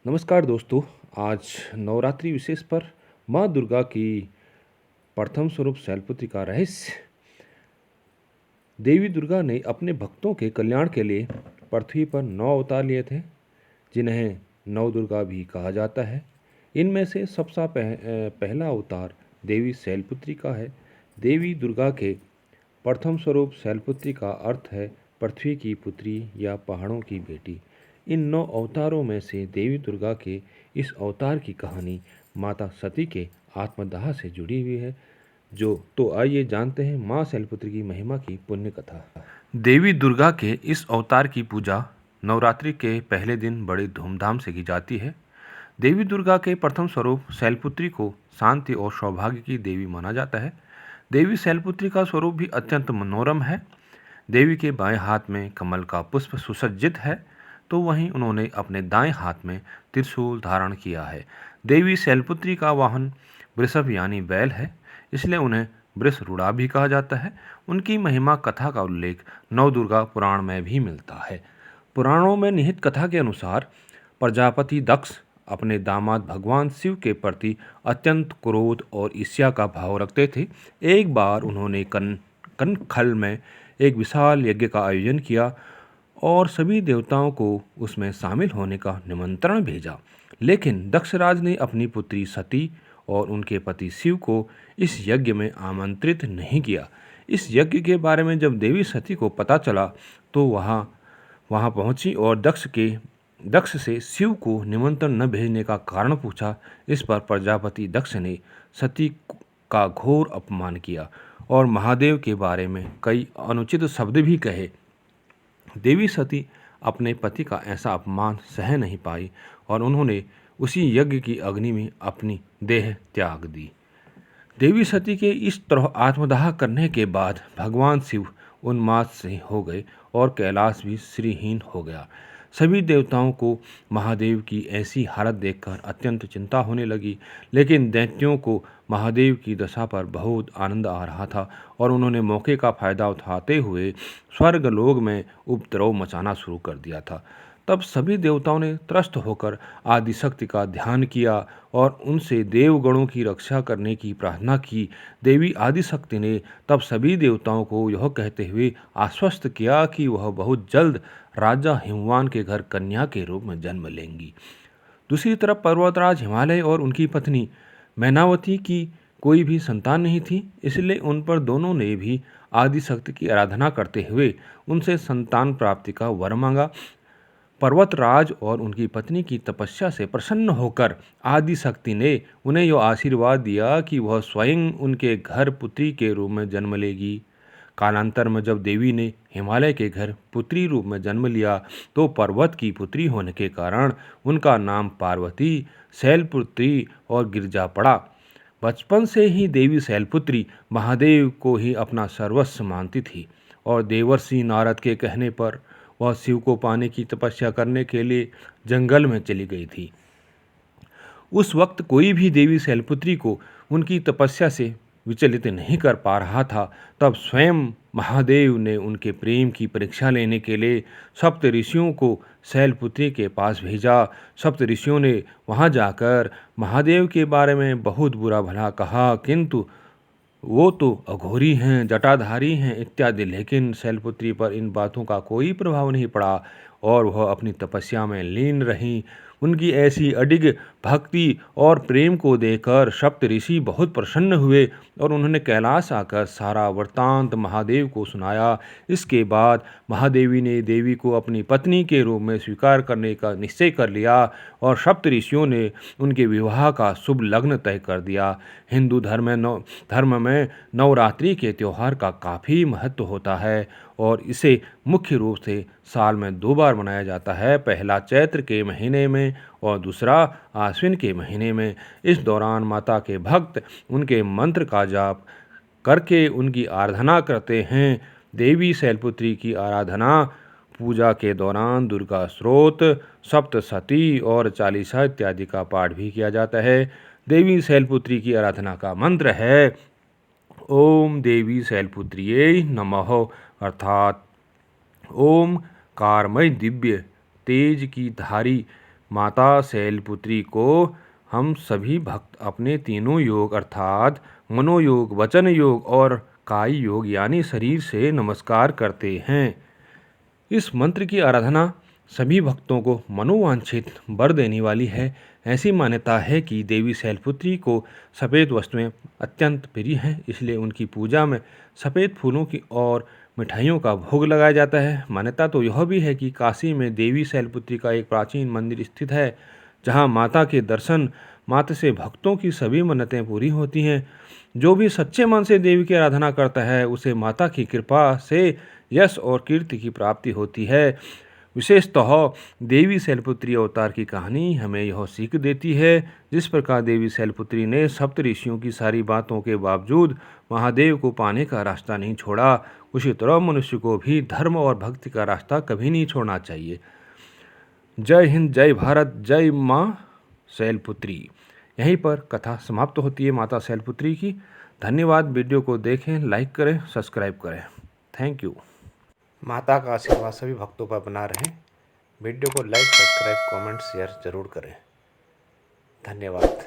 नमस्कार दोस्तों। आज नवरात्रि विशेष पर माँ दुर्गा की प्रथम स्वरूप शैलपुत्री का रहस्य। देवी दुर्गा ने अपने भक्तों के कल्याण के लिए पृथ्वी पर 9 अवतार लिए थे, जिन्हें नव दुर्गा भी कहा जाता है। इनमें से सबसे पहला अवतार देवी शैलपुत्री का है। देवी दुर्गा के प्रथम स्वरूप शैलपुत्री का अर्थ है पृथ्वी की पुत्री या पहाड़ों की बेटी। इन 9 अवतारों में से देवी दुर्गा के इस अवतार की कहानी माता सती के आत्मदाह से जुड़ी हुई है। तो आइए जानते हैं माँ शैलपुत्री की महिमा की पुण्य कथा। देवी दुर्गा के इस अवतार की पूजा नवरात्रि के पहले दिन बड़ी धूमधाम से की जाती है। देवी दुर्गा के प्रथम स्वरूप शैलपुत्री को शांति और सौभाग्य की देवी माना जाता है। देवी शैलपुत्री का स्वरूप भी अत्यंत मनोरम है। देवी के बाएं हाथ में कमल का पुष्प सुसज्जित है, तो वहीं उन्होंने अपने दाएं हाथ में त्रिशूल धारण किया है। देवी शैलपुत्री का वाहन वृषभ यानी बैल है, इसलिए उन्हें वृषरूढ़ा भी कहा जाता है। उनकी महिमा कथा का उल्लेख नवदुर्गा पुराण में भी मिलता है। पुराणों में निहित कथा के अनुसार प्रजापति दक्ष अपने दामाद भगवान शिव के प्रति अत्यंत क्रोध और ईर्ष्या का भाव रखते थे। एक बार उन्होंने कनखल में एक विशाल यज्ञ का आयोजन किया और सभी देवताओं को उसमें शामिल होने का निमंत्रण भेजा, लेकिन दक्षराज ने अपनी पुत्री सती और उनके पति शिव को इस यज्ञ में आमंत्रित नहीं किया। इस यज्ञ के बारे में जब देवी सती को पता चला तो वहाँ पहुंची और दक्ष से शिव को निमंत्रण न भेजने का कारण पूछा। इस पर प्रजापति दक्ष ने सती का घोर अपमान किया और महादेव के बारे में कई अनुचित शब्द भी कहे। देवी सती अपने पति का ऐसा अपमान सह नहीं पाई और उन्होंने उसी यज्ञ की अग्नि में अपनी देह त्याग दी। देवी सती के इस तरह आत्मदाह करने के बाद भगवान शिव उन्माद से हो गए और कैलाश भी श्रीहीन हो गया। सभी देवताओं को महादेव की ऐसी हालत देखकर अत्यंत चिंता होने लगी, लेकिन दैत्यों को महादेव की दशा पर बहुत आनंद आ रहा था और उन्होंने मौके का फायदा उठाते हुए स्वर्गलोक में उपद्रव मचाना शुरू कर दिया था। तब सभी देवताओं ने त्रस्त होकर आदिशक्ति का ध्यान किया और उनसे देवगणों की रक्षा करने की प्रार्थना की। देवी आदिशक्ति ने तब सभी देवताओं को यह कहते हुए आश्वस्त किया कि वह बहुत जल्द राजा हिमवान के घर कन्या के रूप में जन्म लेंगी। दूसरी तरफ पर्वतराज हिमालय और उनकी पत्नी मैनावती की कोई भी संतान नहीं थी, इसलिए उन पर दोनों ने भी आदिशक्ति की आराधना करते हुए उनसे संतान प्राप्ति का वर मांगा। पर्वतराज और उनकी पत्नी की तपस्या से प्रसन्न होकर आदिशक्ति ने उन्हें यह आशीर्वाद दिया कि वह स्वयं उनके घर पुत्री के रूप में जन्म लेगी। कालांतर में जब देवी ने हिमालय के घर पुत्री रूप में जन्म लिया तो पर्वत की पुत्री होने के कारण उनका नाम पार्वती, शैलपुत्री और गिरजा पड़ा। बचपन से ही देवी शैलपुत्री महादेव को ही अपना सर्वस्व मानती थी और देवर्षि नारद के कहने पर वह शिव को पाने की तपस्या करने के लिए जंगल में चली गई थी। उस वक्त कोई भी देवी शैलपुत्री को उनकी तपस्या से विचलित नहीं कर पा रहा था। तब स्वयं महादेव ने उनके प्रेम की परीक्षा लेने के लिए सप्त ऋषियों को शैलपुत्री के पास भेजा। सप्त ऋषियों ने वहां जाकर महादेव के बारे में बहुत बुरा भला कहा, किंतु वो तो अघोरी हैं, जटाधारी हैं इत्यादि, लेकिन शैलपुत्री पर इन बातों का कोई प्रभाव नहीं पड़ा और वह अपनी तपस्या में लीन रहीं। उनकी ऐसी अडिग भक्ति और प्रेम को देखकर सप्त ऋषि बहुत प्रसन्न हुए और उन्होंने कैलाश आकर सारा वृत्तांत महादेव को सुनाया। इसके बाद महादेवी ने देवी को अपनी पत्नी के रूप में स्वीकार करने का निश्चय कर लिया और सप्त ऋषियों ने उनके विवाह का शुभ लग्न तय कर दिया। हिंदू धर्म में नवरात्रि के त्यौहार का काफ़ी महत्व होता है और इसे मुख्य रूप से साल में 2 बार मनाया जाता है, पहला चैत्र के महीने में और दूसरा आश्विन के महीने में। इस दौरान माता के भक्त उनके मंत्र का जाप करके उनकी आराधना करते हैं। देवी शैलपुत्री की आराधना पूजा के दौरान दुर्गा स्तोत्र, सप्तशती और चालीसा इत्यादि का पाठ भी किया जाता है। देवी शैलपुत्री की आराधना का मंत्र है ओम देवी शैलपुत्रिये नमः, अर्थात ओम कारमय दिव्य तेज की धारी माता शैलपुत्री को हम सभी भक्त अपने तीनों योग अर्थात मनोयोग, वचन योग और काय योग यानी शरीर से नमस्कार करते हैं। इस मंत्र की आराधना सभी भक्तों को मनोवांछित वर देने वाली है। ऐसी मान्यता है कि देवी शैलपुत्री को सफ़ेद वस्तुएं अत्यंत प्रिय हैं, इसलिए उनकी पूजा में सफ़ेद फूलों की और मिठाइयों का भोग लगाया जाता है। मान्यता तो यह भी है कि काशी में देवी शैलपुत्री का एक प्राचीन मंदिर स्थित है, जहां माता के दर्शन मात्र से भक्तों की सभी मन्नतें पूरी होती हैं। जो भी सच्चे मन से देवी की आराधना करता है, उसे माता की कृपा से यश और कीर्ति की प्राप्ति होती है। विशेषतः देवी शैलपुत्री अवतार की कहानी हमें यह सीख देती है, जिस प्रकार देवी शैलपुत्री ने सप्त ऋषियों की सारी बातों के बावजूद महादेव को पाने का रास्ता नहीं छोड़ा, उसी तरह मनुष्य को भी धर्म और भक्ति का रास्ता कभी नहीं छोड़ना चाहिए। जय हिंद, जय भारत, जय माँ शैलपुत्री। यहीं पर कथा समाप्त होती है माता शैलपुत्री की। धन्यवाद। वीडियो को देखें, लाइक करें, सब्सक्राइब करें। Thank you. माता का आशीर्वाद सभी भक्तों पर बना रहे। वीडियो को लाइक, सब्सक्राइब, कमेंट, शेयर जरूर करें। धन्यवाद।